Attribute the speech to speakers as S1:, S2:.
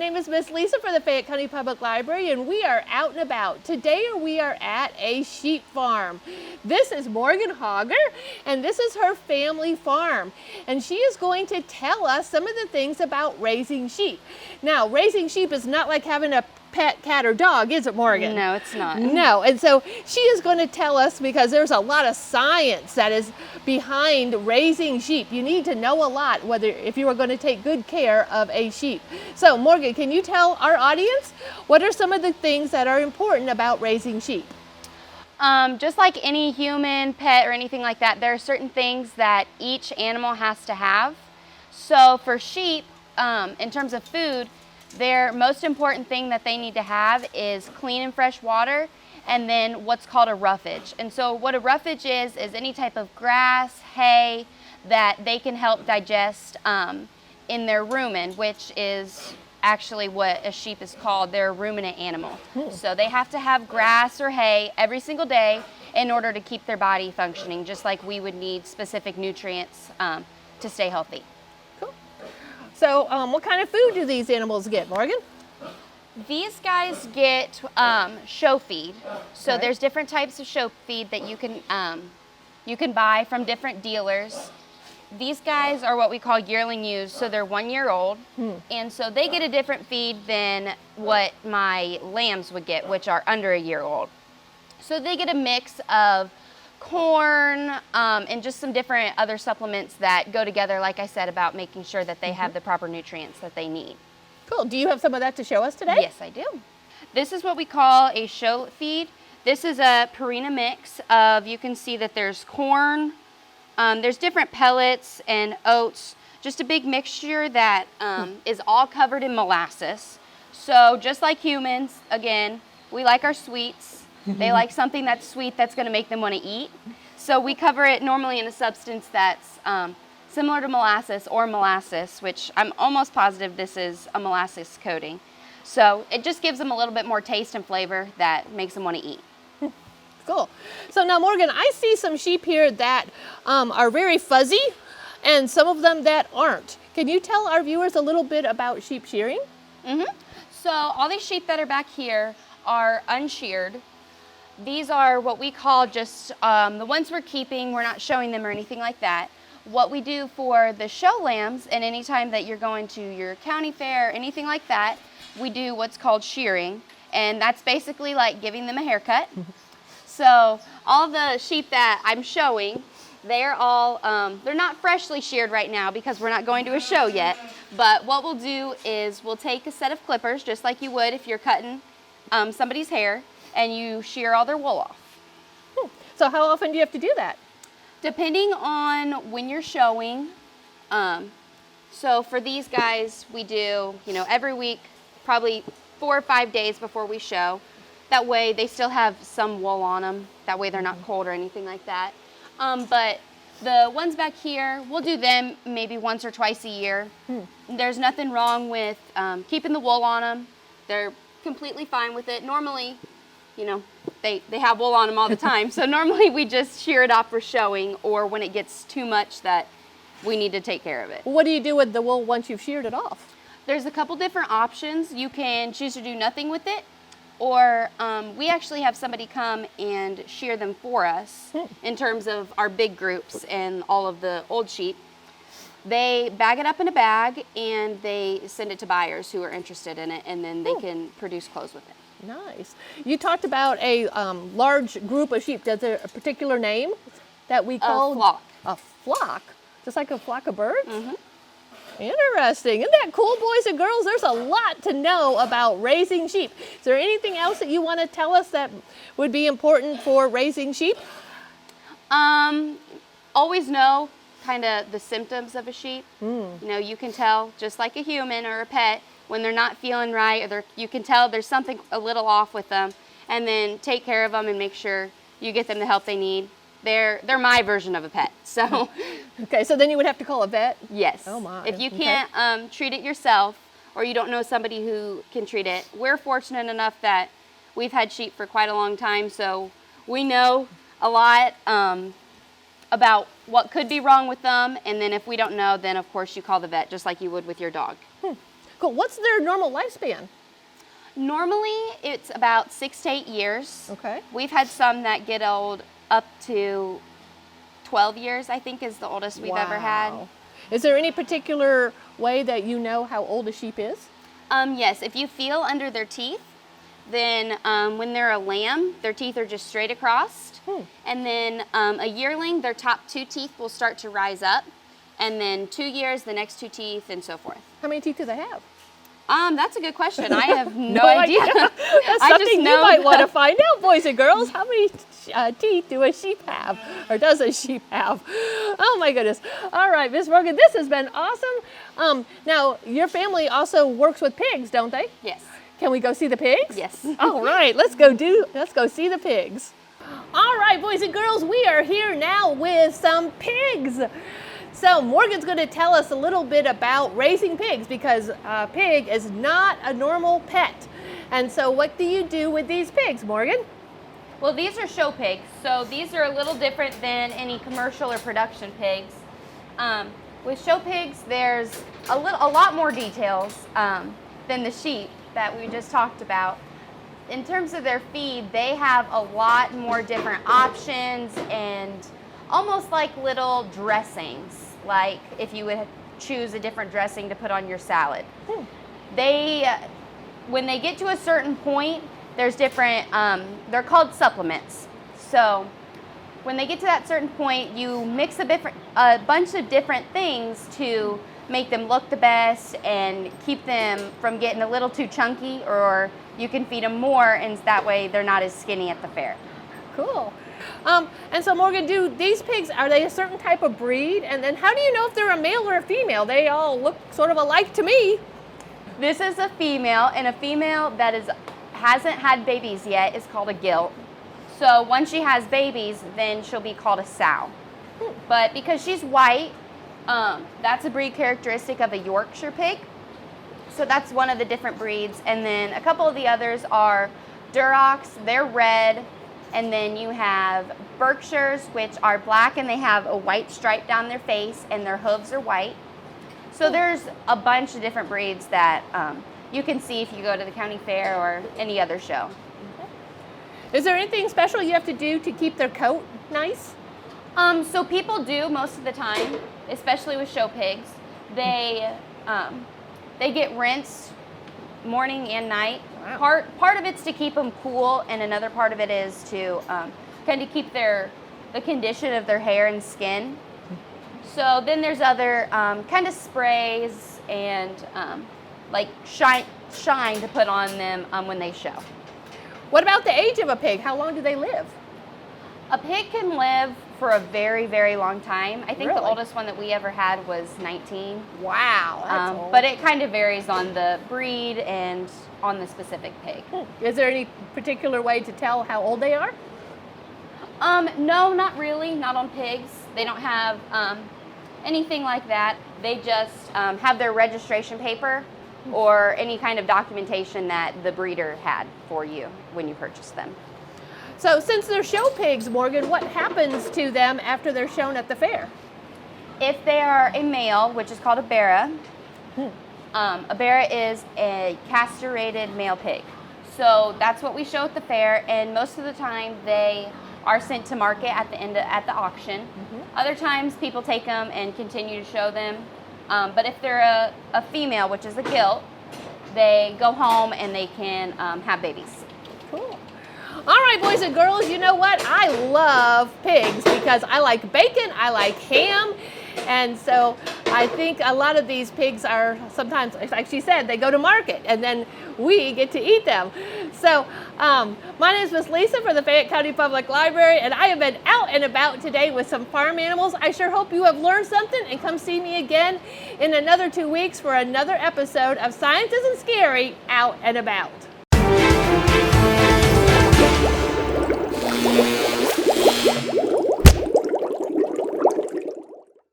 S1: name is Miss Lisa for the Fayette County Public Library, and we are out and about. Today we are at a sheep farm. This is Morgan Hogger, and this is her family farm. And she is going to tell us some of the things about raising sheep. Now, raising sheep is not like having a pet cat or dog, is it, Morgan?
S2: No, it's not.
S1: No, and so she is going to tell us, because there's a lot of science that is behind raising sheep. You need to know a lot if you are going to take good care of a sheep. So Morgan, can you tell our audience what are some of the things that are important about raising sheep?
S2: Just like any human, pet, or anything like that, there are certain things that each animal has to have. So for sheep, in terms of food, their most important thing that they need to have is clean and fresh water, and then what's called a roughage. And so what a roughage is any type of grass, hay that they can help digest in their rumen, which is actually what a sheep is called. They're a ruminant animal. So they have to have grass or hay every single day in order to keep their body functioning, just like we would need specific nutrients to stay healthy.
S1: So what kind of food do these animals get, Morgan?
S2: These guys get show feed. So
S1: Okay.
S2: there's different types of show feed that you can buy from different dealers. These guys are what we call yearling ewes, so they're 1 year old. And so they get a different feed than what my lambs would get, which are under a year old. So they get a mix of corn and just some different other supplements that go together, like I said, about making sure that they have the proper nutrients that they need.
S1: Cool. Do you have some of that to show us today?
S2: Yes, I do. This is what we call a show feed. This is a Purina mix of, you can see that there's corn, there's different pellets and oats, just a big mixture that is all covered in molasses. So just like humans, again, we like our sweets. They like something that's sweet that's going to make them want to eat. So we cover it normally in a substance that's similar to molasses, which I'm almost positive this is a molasses coating. So it just gives them a little bit more taste and flavor that makes them want to eat.
S1: Cool. So now, Morgan, I see some sheep here that are very fuzzy and some of them that aren't. Can you tell our viewers a little bit about sheep shearing?
S2: So all these sheep that are back here are unsheared. These are what we call just the ones we're keeping. We're not showing them or anything like that. What we do for the show lambs, and anytime that you're going to your county fair, anything like that, we do what's called shearing. And that's basically like giving them a haircut. So all the sheep that I'm showing, they're all, they're not freshly sheared right now because we're not going to a show yet. But what we'll do is we'll take a set of clippers, just like you would if you're cutting somebody's hair, and you shear all their wool off.
S1: So how often do you have to do that?
S2: Depending on when you're showing. So for these guys, we do, every week, probably 4 or 5 days before we show. That way they still have some wool on them. That way they're not cold or anything like that. But the ones back here, we'll do them maybe once or twice a year. There's nothing wrong with keeping the wool on them. They're completely fine with it. Normally, they have wool on them all the time. So normally we just shear it off for showing, or when it gets too much that we need to take care of it.
S1: What do you do with the wool once you've sheared it off?
S2: There's a couple different options. You can choose to do nothing with it, or we actually have somebody come and shear them for us in terms of our big groups and all of the old sheep. They bag it up in a bag and they send it to buyers who are interested in it, and then they can produce clothes with it.
S1: Nice. You talked about a large group of sheep. Does there a particular name that we call?
S2: A flock.
S1: A flock? Just like a flock of birds? Interesting. Isn't that cool, boys and girls? There's a lot to know about raising sheep. Is there anything else that you want to tell us that would be important for raising sheep?
S2: Always know kind of the symptoms of a sheep. You can tell, just like a human or a pet, when they're not feeling right, or you can tell there's something a little off with them, and then take care of them and make sure you get them the help they need. They're my version of a pet, so.
S1: Okay, so then you would have to call a vet?
S2: Yes.
S1: Oh my.
S2: If you can't treat it yourself, or you don't know somebody who can treat it, we're fortunate enough that we've had sheep for quite a long time, so we know a lot about what could be wrong with them, and then if we don't know, then of course you call the vet, just like you would with your dog.
S1: Cool. What's their normal lifespan?
S2: Normally, it's about 6 to 8 years.
S1: Okay.
S2: We've had some that get old up to 12 years, I think, is the oldest we've ever had.
S1: Wow. Is there any particular way that you know how old a sheep is?
S2: Yes, if you feel under their teeth, then when they're a lamb, their teeth are just straight across. And then a yearling, their top 2 teeth will start to rise up. And then 2 years, the next 2 teeth, and so forth.
S1: How many teeth do they have?
S2: That's a good question. I have no idea.
S1: That's
S2: I
S1: something
S2: just
S1: you
S2: know
S1: might want to find out, boys and girls. How many teeth do a sheep have, or does a sheep have? Oh my goodness! All right, Miss Morgan, this has been awesome. Now, your family also works with pigs, don't they?
S2: Yes.
S1: Can we go see the pigs?
S2: Yes.
S1: All right, let's go see the pigs. All right, boys and girls, we are here now with some pigs. So Morgan's going to tell us a little bit about raising pigs, because a pig is not a normal pet. And so what do you do with these pigs, Morgan?
S2: Well, these are show pigs, so these are a little different than any commercial or production pigs. With show pigs, there's a lot more details than the sheep that we just talked about. In terms of their feed, they have a lot more different options and almost like little dressings, like if you would choose a different dressing to put on your salad. When they get to a certain point, there's different, they're called supplements. So when they get to that certain point, you mix a bunch of different things to make them look the best and keep them from getting a little too chunky, or you can feed them more, and that way they're not as skinny at the fair.
S1: Cool. And so Morgan, do these pigs, are they a certain type of breed? And then how do you know if they're a male or a female? They all look sort of alike to me.
S2: This is a female, and a female that hasn't had babies yet is called a gilt. So once she has babies, then she'll be called a sow. But because she's white, that's a breed characteristic of a Yorkshire pig. So that's one of the different breeds. And then a couple of the others are Durocs, they're red. And then you have Berkshires, which are black, and they have a white stripe down their face, and their hooves are white. So there's a bunch of different breeds that you can see if you go to the county fair or any other show.
S1: Is there anything special you have to do to keep their coat nice?
S2: So people do most of the time, especially with show pigs. They get rinsed morning and night.
S1: Wow.
S2: Part of it's to keep them cool, and another part of it is to kind of keep the condition of their hair and skin. So then there's other kind of sprays and like shine to put on them when they show.
S1: What about the age of a pig? How long do they live?
S2: A pig can live for a very, very long time. I think
S1: Really?
S2: the oldest one that we ever had was 19.
S1: Wow, that's old.
S2: But it kind of varies on the breed and on the specific pig.
S1: Is there any particular way to tell how old they are?
S2: No, not really. Not on pigs. They don't have anything like that. They just have their registration paper or any kind of documentation that the breeder had for you when you purchased them.
S1: So since they're show pigs, Morgan, what happens to them after they're shown at the fair?
S2: If they are a male, which is called a barra, a barra is a castrated male pig. So that's what we show at the fair, and most of the time they are sent to market at the auction. Other times people take them and continue to show them. But if they're a female, which is a gilt, they go home and they can have babies.
S1: Cool. All right, boys and girls, you know what? I love pigs because I like bacon, I like ham, and so I think a lot of these pigs are sometimes, like she said, they go to market and then we get to eat them. So my name is Miss Lisa for the Fayette County Public Library, and I have been out and about today with some farm animals. I sure hope you have learned something, and come see me again in another 2 weeks for another episode of Science Isn't Scary Out and About.